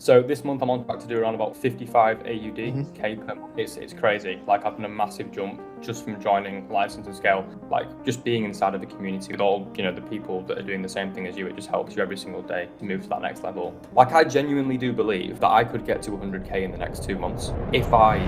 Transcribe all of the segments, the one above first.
So this month I'm on track to do around about 55 AUD Mhm. K per month. It's crazy. Like I've done a massive jump just from joining License and Scale. Like just being inside of the community with all, the people that are doing the same thing as you, it just helps you every single day to move to that next level. Like I genuinely do believe that I could get to 100K in the next 2 months if I...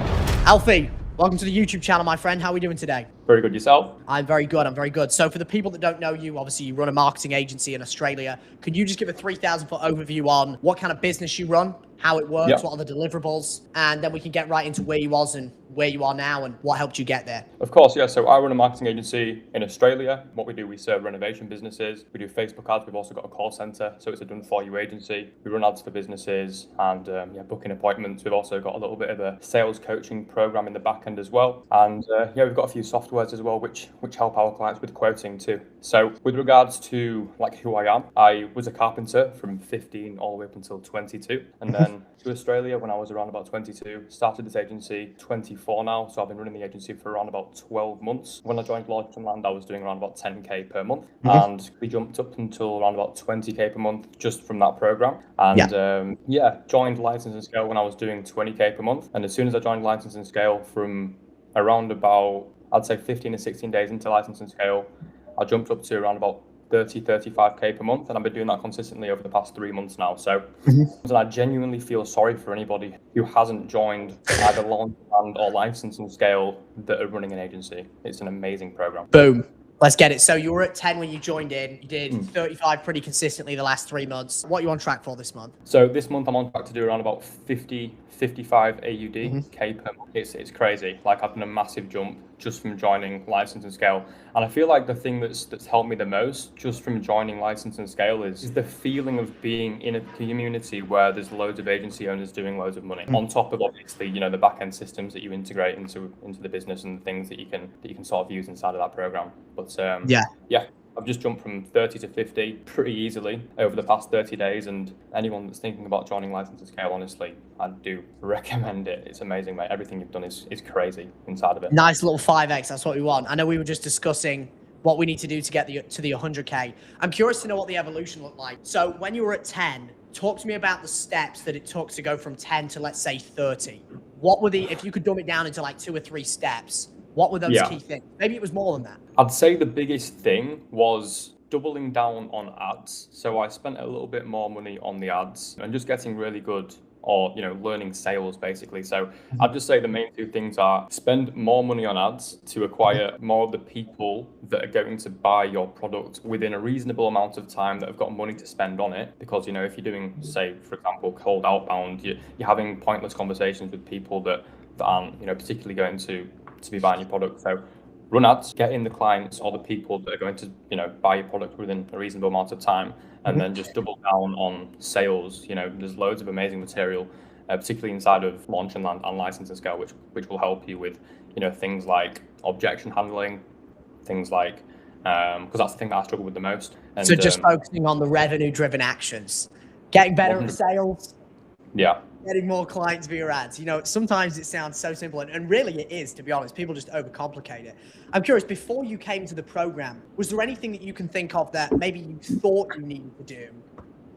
Alfie, welcome to the YouTube channel, my friend. How are we doing today? Very good. Yourself? I'm very good. I'm very good. So for the people that don't know you, obviously you run a marketing agency in Australia. Could you just give a 3,000-foot overview on what kind of business you run, how it works, Yeah. what are the deliverables, and then we can get right into where you was and where you are now and what helped you get there. Of course, yeah. So I run a marketing agency in Australia. What we do, we serve renovation businesses. We do Facebook ads. We've also got a call center, so it's a done-for-you agency. We run ads for businesses and booking appointments. We've also got a little bit of a sales coaching program in the back end as well. And we've got a few softwares as well, which help our clients with quoting too. So with regards to like who I am, I was a carpenter from 15 all the way up until 22, and then to Australia when I was around about 22. Started this agency 24 now, so I've been running the agency for around about 12 months. When I joined Launch and Land, I was doing around about 10K per month, and we jumped up until around about 20K per month just from that program. And joined License and Scale when I was doing 20K per month. And as soon as I joined License and Scale, from around about, I'd say 15 to 16 days into License and Scale, I jumped up to around about 35K per month, and I've been doing that consistently over the past 3 months now. So I genuinely feel sorry for anybody who hasn't joined either Launch and or License and Scale that are running an agency. It's an amazing program. Boom. Let's get it. So you were at 10 when you joined in. You did 35 pretty consistently the last 3 months. What are you on track for this month? So this month I'm on track to do around about 55 AUD K per month. It's crazy. Like I've done a massive jump just from joining License and Scale. And I feel like the thing that's helped me the most just from joining License and Scale is the feeling of being in a community where there's loads of agency owners doing loads of money. On top of obviously, the back end systems that you integrate into the business and the things that you can sort of use inside of that program. But I've just jumped from 30 to 50 pretty easily over the past 30 days. And anyone that's thinking about joining License and Scale, honestly, I do recommend it. It's amazing, mate. Everything you've done is crazy inside of it. Nice little 5X. That's what we want. I know we were just discussing what we need to do to get to the 100K. I'm curious to know what the evolution looked like. So when you were at 10, talk to me about the steps that it took to go from 10 to, let's say, 30. What were if you could dumb it down into like 2 or 3 steps, what were those key things? Maybe it was more than that. I'd say the biggest thing was doubling down on ads. So I spent a little bit more money on the ads and just getting really good, or learning sales basically. So I'd just say the main 2 things are spend more money on ads to acquire more of the people that are going to buy your product within a reasonable amount of time that have got money to spend on it. Because if you're doing, say for example, cold outbound, you're having pointless conversations with people that aren't particularly going to be buying your product. So run ads, get in the clients or the people that are going to buy your product within a reasonable amount of time, and then just double down on sales. There's loads of amazing material, particularly inside of Launch and Land and License and Scale, which will help you with things like objection handling, things like because that's the thing that I struggle with the most. And, so just focusing on the revenue driven actions, getting better at sales. Yeah. Getting more clients via ads. Sometimes it sounds so simple, and really it is, to be honest. People just overcomplicate it. I'm curious, before you came to the program, was there anything that you can think of that maybe you thought you needed to do?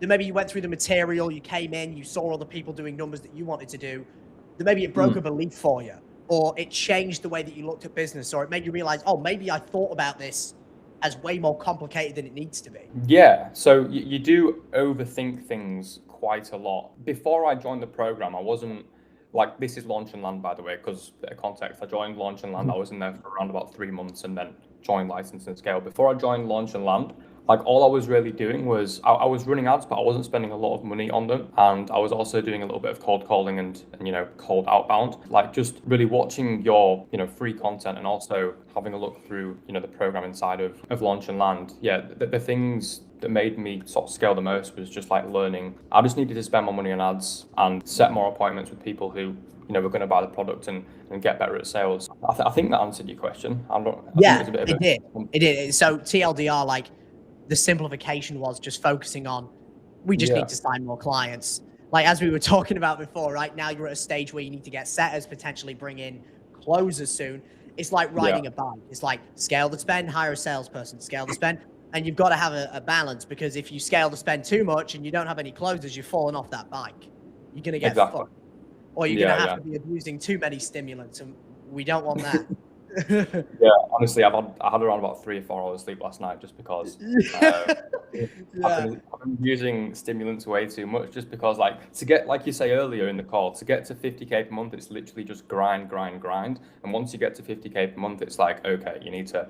That maybe you went through the material, you came in, you saw other people doing numbers that you wanted to do, that maybe it broke a belief for you, or it changed the way that you looked at business, or it made you realize, oh, maybe I thought about this as way more complicated than it needs to be? Yeah, so you do overthink things quite a lot. Before I joined the program, I wasn't like, this is Launch and Land, by the way, because bit of context, I joined Launch and Land, I was in there for around about 3 months and then joined License and Scale. Before I joined Launch and Land, like all I was really doing was I was running ads, but I wasn't spending a lot of money on them. And I was also doing a little bit of cold calling and cold outbound, like just really watching your, free content and also having a look through, the program inside of Launch and Land. Yeah, the things that made me sort of scale the most was just like learning. I just needed to spend more money on ads and set more appointments with people who were going to buy the product and get better at sales. I think that answered your question. It did. So TLDR, like the simplification was just focusing on, we just need to sign more clients. Like as we were talking about before, right now you're at a stage where you need to get setters, potentially bring in closers soon. It's like riding a bike. It's like scale the spend, hire a salesperson, scale the spend. And you've got to have a balance, because if you scale the spend too much and you don't have any closers, you're falling off that bike. you're going to get Exactly. fucked. Or you're going to have Yeah. to be abusing too many stimulants, and we don't want that. Yeah, honestly, I had around about 3 or 4 hours sleep last night just because Yeah. I've been using stimulants way too much. Just because, like, to get, like you say earlier in the call, to get to 50k per month, it's literally just grind. And once you get to 50k per month, it's like, okay, you need to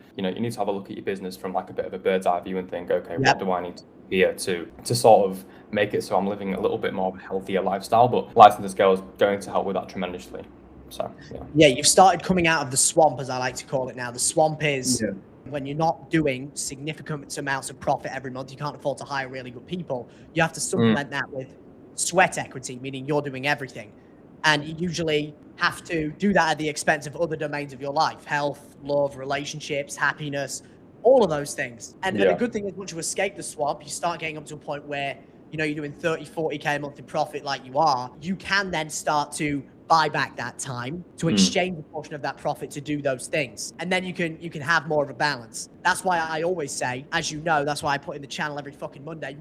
have a look at your business from like a bit of a bird's eye view and think, okay, Yep. what do I need to do here to sort of make it so I'm living a little bit more of a healthier lifestyle? But Lights on the Scale is going to help with that tremendously. So, yeah, you've started coming out of the swamp, as I like to call it now. The swamp is when you're not doing significant amounts of profit every month, you can't afford to hire really good people. You have to supplement that with sweat equity, meaning you're doing everything. And you usually have to do that at the expense of other domains of your life: health, love, relationships, happiness, all of those things. And the good thing is, once you escape the swamp, you start getting up to a point where, you're doing 30, 40k a month in profit like you are. You can then start to buy back that time to exchange a portion of that profit to do those things, and then you can have more of a balance. That's why I always say, as you know, that's why I put in the channel every fucking Monday,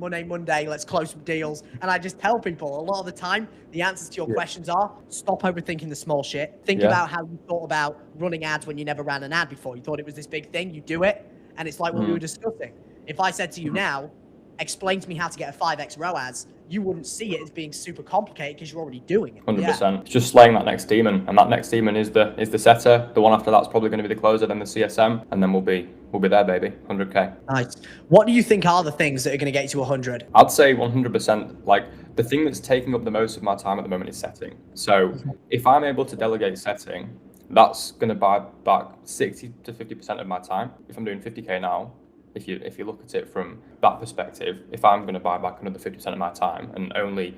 let's close some deals. And I just tell people a lot of the time the answers to your questions are: stop overthinking the small shit. Think about how you thought about running ads when you never ran an ad before. You thought it was this big thing, you do it, and it's like what we were discussing. If I said to you now, explain to me how to get a 5x ROAS, you wouldn't see it as being super complicated because you're already doing it. 100%. It's just slaying that next demon, and that next demon is the setter. The one after that's probably going to be the closer, then the CSM, and then we'll be there, baby. 100k. Nice. What do you think are the things that are going to get you to 100? I'd say 100%. Like, the thing that's taking up the most of my time at the moment is setting. So if I'm able to delegate setting, that's going to buy back 60 to 50% of my time. If I'm doing 50k now, if you look at it from that perspective, if I'm going to buy back another 50% of my time and only,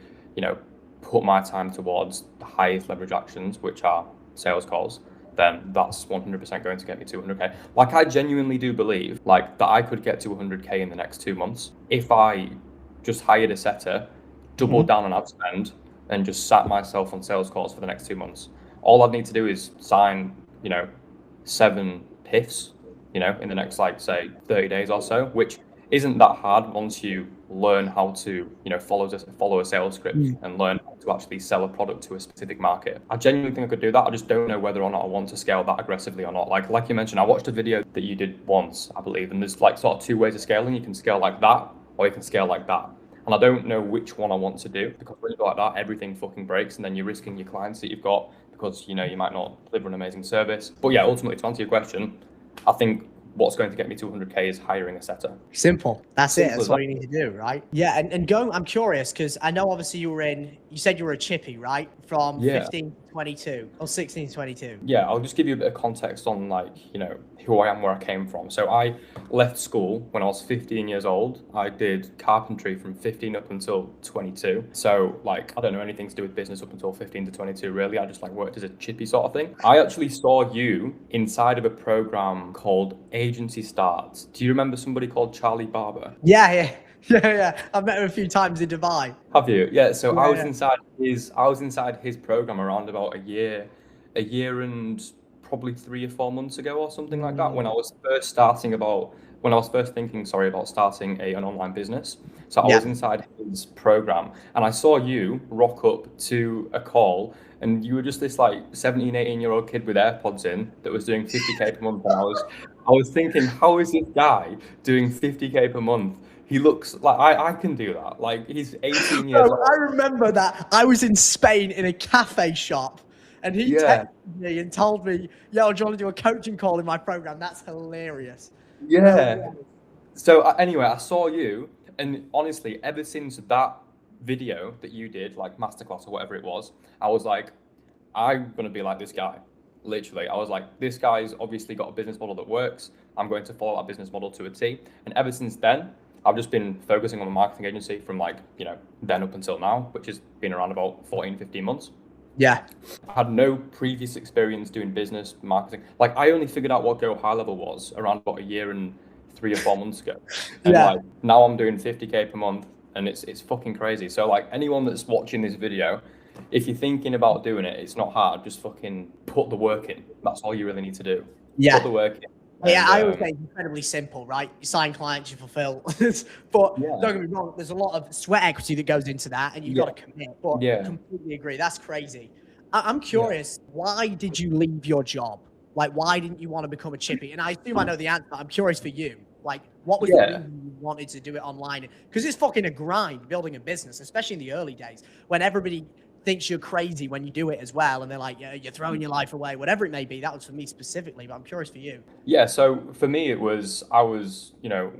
put my time towards the highest leverage actions, which are sales calls, then that's 100% going to get me to 100k. Like, I genuinely do believe that I could get to 100k in the next 2 months if I just hired a setter, doubled down on ad spend, and just sat myself on sales calls for the next 2 months. All I'd need to do is sign, 7 PIFs, in the next, say 30 days or so, which isn't that hard once you learn how to, follow a sales script and learn how to actually sell a product to a specific market. I genuinely think I could do that. I just don't know whether or not I want to scale that aggressively or not. Like you mentioned, I watched a video that you did once, I believe, and there's sort of 2 ways of scaling. You can scale like that, or you can scale like that. And I don't know which one I want to do, because when you go like that, everything fucking breaks, and then you're risking your clients that you've got because, you might not deliver an amazing service. But yeah, ultimately, to answer your question, I think what's going to get me to 100k is hiring a setter. Simple. That's it. That's all you need to do, right? Yeah. And going, I'm curious, because I know obviously you said you were a chippy, right? From 15 to 22 or 16 to 22. Yeah, I'll just give you a bit of context on who I am, where I came from. So I left school when I was 15 years old. I did carpentry from 15 up until 22. So I don't know anything to do with business up until 15 to 22, really. I just worked as a chippy sort of thing. I actually saw you inside of a program called Agency Starts. Do you remember somebody called Charlie Barber? Yeah. I've met him a few times in Dubai. Have you? Yeah. So I was inside his program around about a year and probably 3 or 4 months ago or something like that, when I was first thinking about starting an online business. So I was inside his program, and I saw you rock up to a call, and you were just this 17, 18-year-old kid with AirPods in that was doing 50k per month. And I was thinking, how is this guy doing 50k per month? He looks like I can do that. He's 18 years old. I remember that. I was in Spain in a cafe shop, and he texted me and told me, yo, do you want to do a coaching call in my program? That's hilarious. Yeah. So anyway, I saw you, and honestly, ever since that video that you did, masterclass or whatever it was, I was like, I'm going to be like this guy. Literally, I was like, this guy's obviously got a business model that works. I'm going to follow that business model to a T. And ever since then, I've just been focusing on a marketing agency from then up until now, which has been around about 14, 15 months. Yeah. I had no previous experience doing business marketing. I only figured out what Go High Level was around about a year and 3 or 4 months ago. And now I'm doing 50k per month, and it's fucking crazy. So anyone that's watching this video, if you're thinking about doing it, it's not hard. Just fucking put the work in. That's all you really need to do. Yeah. Put the work in. Yeah, And I always say it's incredibly simple, right? You sign clients, you fulfill. But yeah, don't get me wrong, there's a lot of sweat equity that goes into that, and you've yeah, got to commit. But yeah, completely agree, that's crazy. I'm yeah. curious, why did you leave your job? Like, why didn't you want to become a chippy? And I assume I know the answer, but I'm curious for you. Like, what was the Yeah. reason you wanted to do it online? Because it's fucking a grind building a business, especially in the early days when everybody thinks you're crazy when you do it as well. And they're like, yeah, you're throwing your life away, whatever it may be. That was for me specifically, but I'm curious for you. Yeah, so for me, I was,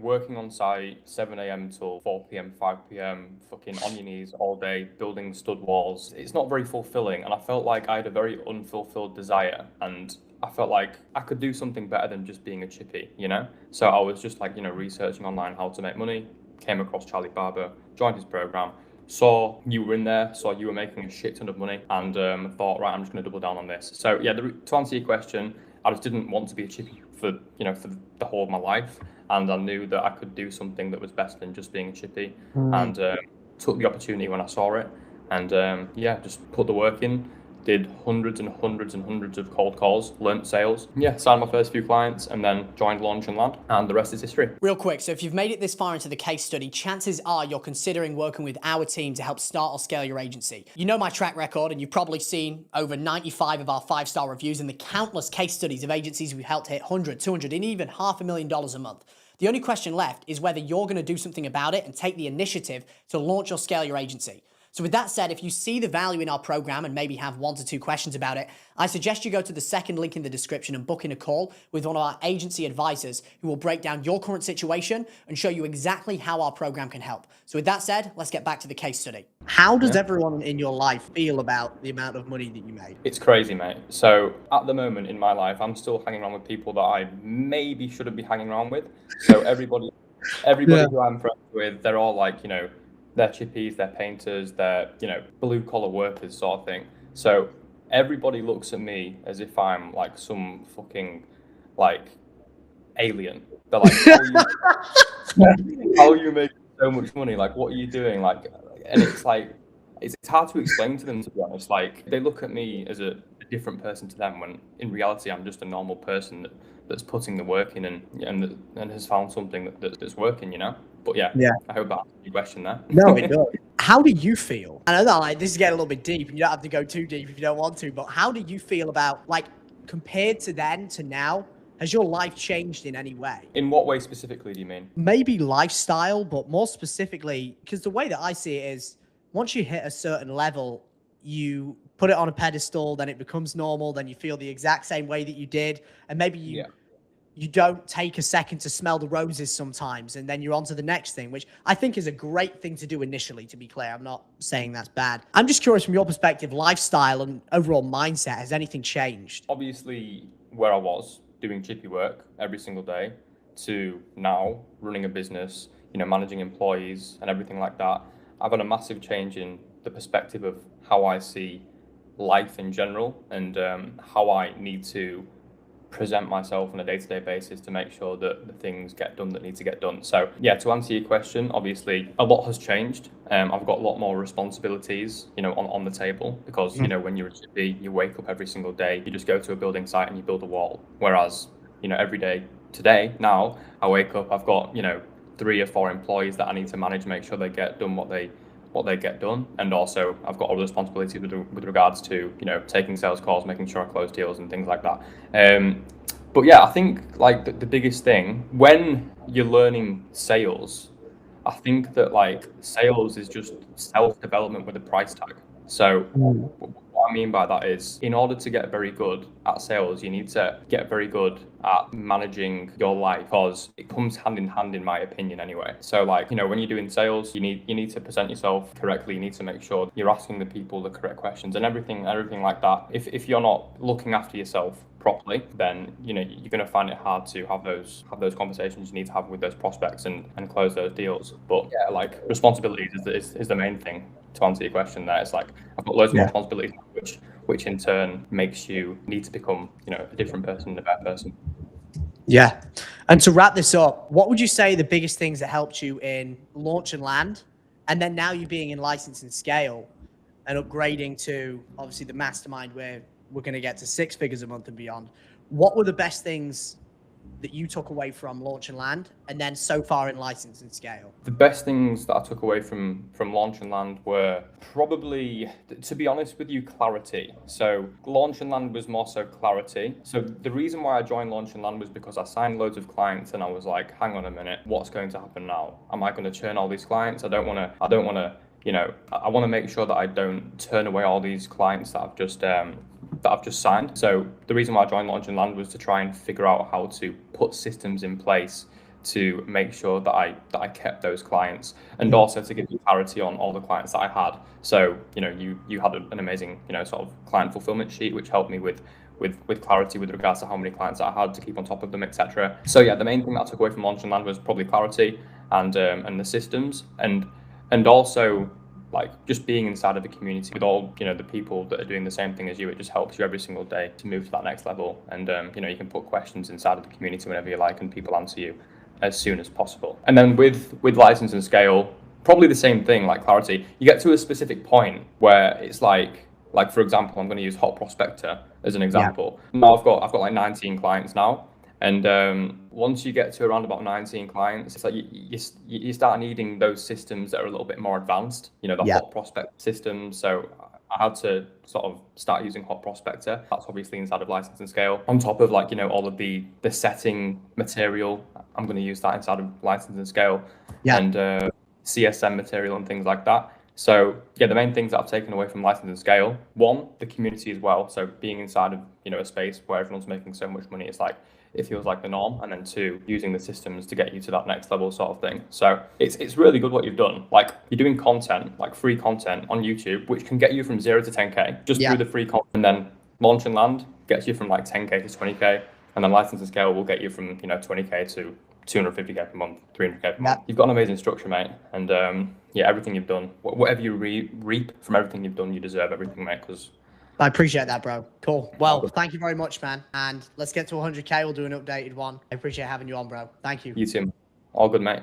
working on site 7 a.m. till 4 p.m., 5 p.m., fucking on your knees all day, building stud walls. It's not very fulfilling. And I felt like I had a very unfulfilled desire. And I felt like I could do something better than just being a chippy, you know? So I was just like, researching online how to make money, came across Charlie Barber, joined his program, saw you were in there, saw you were making a shit ton of money, and thought, right, I'm just going to double down on this. So yeah, to answer your question, I just didn't want to be a chippy for the whole of my life, and I knew that I could do something that was better than just being a chippy, and took the opportunity when I saw it, and yeah, just put the work in. Did hundreds and hundreds and hundreds of cold calls, learnt sales, yeah, signed my first few clients, and then joined Launch and Land, and the rest is history. Real quick, so if you've made it this far into the case study, chances are you're considering working with our team to help start or scale your agency. You know my track record, and you've probably seen over 95 of our 5-star reviews and the countless case studies of agencies we've helped hit 100, 200, and even $500,000 a month. The only question left is whether you're going to do something about it and take the initiative to launch or scale your agency. So with that said, if you see the value in our program and maybe have 1 to 2 questions about it, I suggest you go to the second link in the description and book in a call with one of our agency advisors who will break down your current situation and show you exactly how our program can help. So with that said, let's get back to the case study. How does everyone in your life feel about the amount of money that you made? It's crazy, mate. So at the moment in my life, I'm still hanging around with people that I maybe shouldn't be hanging around with. So everybody who I'm friends with, they're all like, they're chippies, they're painters, they're, blue collar workers sort of thing. So everybody looks at me as if I'm like some fucking like alien. They're like, how are you making so much money? Like, what are you doing? Like, and it's like, it's hard to explain to them, to be honest. Like, they look at me as a different person to them when in reality I'm just a normal person that's putting the work in and has found something that's working, But yeah, I hope that answers your question there. No, it does. How do you feel? I know that like this is getting a little bit deep, and you don't have to go too deep if you don't want to. But how do you feel about like compared to then to now? Has your life changed in any way? In what way specifically do you mean? Maybe lifestyle, but more specifically, because the way that I see it is, once you hit a certain level, you put it on a pedestal, then it becomes normal, then you feel the exact same way that you did, and maybe you don't take a second to smell the roses sometimes, and then you're on to the next thing, which I think is a great thing to do initially, to be clear. I'm not saying that's bad. I'm just curious from your perspective, lifestyle and overall mindset, has anything changed? Obviously, where I was doing chippy work every single day to now running a business, managing employees and everything like that, I've had a massive change in the perspective of how I see life in general and how I need to present myself on a day-to-day basis to make sure that the things get done that need to get done. So yeah, to answer your question, obviously a lot has changed. I've got a lot more responsibilities, on the table because, when you're a chippy, you wake up every single day, you just go to a building site and you build a wall. Whereas, every day today, now I wake up, I've got, 3 or 4 employees that I need to manage, make sure they get done what they get done, and also I've got all the responsibilities with regards to taking sales calls, making sure I close deals and things like that. But yeah, I think like the biggest thing when you're learning sales, I think that like sales is just self-development with a price tag. So what I mean by that is, in order to get very good at sales, you need to get very good at managing your life, because it comes hand in hand, in my opinion, anyway. So like, when you're doing sales, you need to present yourself correctly. You need to make sure you're asking the people the correct questions and everything like that. If you're not looking after yourself properly, then you're going to find it hard to have those conversations you need to have with those prospects and close those deals. But yeah, like responsibilities is the main thing. To answer your question there, it's like I've got loads of responsibilities, which in turn makes you need to become a different person and a better person. Yeah. And to wrap this up, what would you say the biggest things that helped you in Launch and Land, and then now you being in License and Scale and upgrading to obviously the mastermind where we're going to get to 6 figures a month and beyond? What were the best things that you took away from Launch and Land, and then so far in License and Scale? The best things that I took away from Launch and Land were probably, to be honest with you, clarity. So Launch and Land was more so clarity. So the reason why I joined Launch and Land was because I signed loads of clients and I was like, hang on a minute, what's going to happen now? Am I going to churn all these clients? I don't want to, you know, I want to make sure that I don't turn away all these clients that I've just signed. So the reason why I joined Launch and Land was to try and figure out how to put systems in place to make sure that I kept those clients, and also to give you clarity on all the clients that I had. So, you know, you had an amazing, you know, sort of client fulfillment sheet, which helped me with clarity with regards to how many clients I had to keep on top of them, etc. So yeah, the main thing that I took away from Launch and Land was probably clarity and the systems, and also like just being inside of the community with all, you know, the people that are doing the same thing as you. It just helps you every single day to move to that next level. And you know, you can put questions inside of the community whenever you like, and people answer you as soon as possible. And then with License and Scale, probably the same thing, like clarity. You get to a specific point where it's like for example, I'm going to use Hot Prospector as an example. Yeah. Now I've got like 19 clients now. And once you get to around about 19 clients, it's like you start needing those systems that are a little bit more advanced, you know, the Hot Prospect system. So I had to sort of start using Hot Prospector. That's obviously inside of License and Scale. On top of, like, you know, all of the setting material, I'm going to use that inside of License and Scale. Yeah. And CSM material and things like that. So yeah, the main things that I've taken away from License and Scale, one, the community as well. So being inside of, you know, a space where everyone's making so much money, it's like, it feels like the norm. And then two, using the systems to get you to that next level sort of thing. So it's really good what you've done. Like, you're doing content, like free content on YouTube, which can get you from 0 to 10K just through the free content. And then Launch and Land gets you from like 10K to 20K. And then License and Scale will get you from, you know, 20K to 250K per month, 300K per month. You've got an amazing structure, mate. And yeah, everything you've done, whatever you reap from everything you've done, you deserve everything, mate, because I appreciate that, bro. Cool. Well, thank you very much, man. And let's get to 100K. We'll do an updated one. I appreciate having you on, bro. Thank you. You too. All good, mate.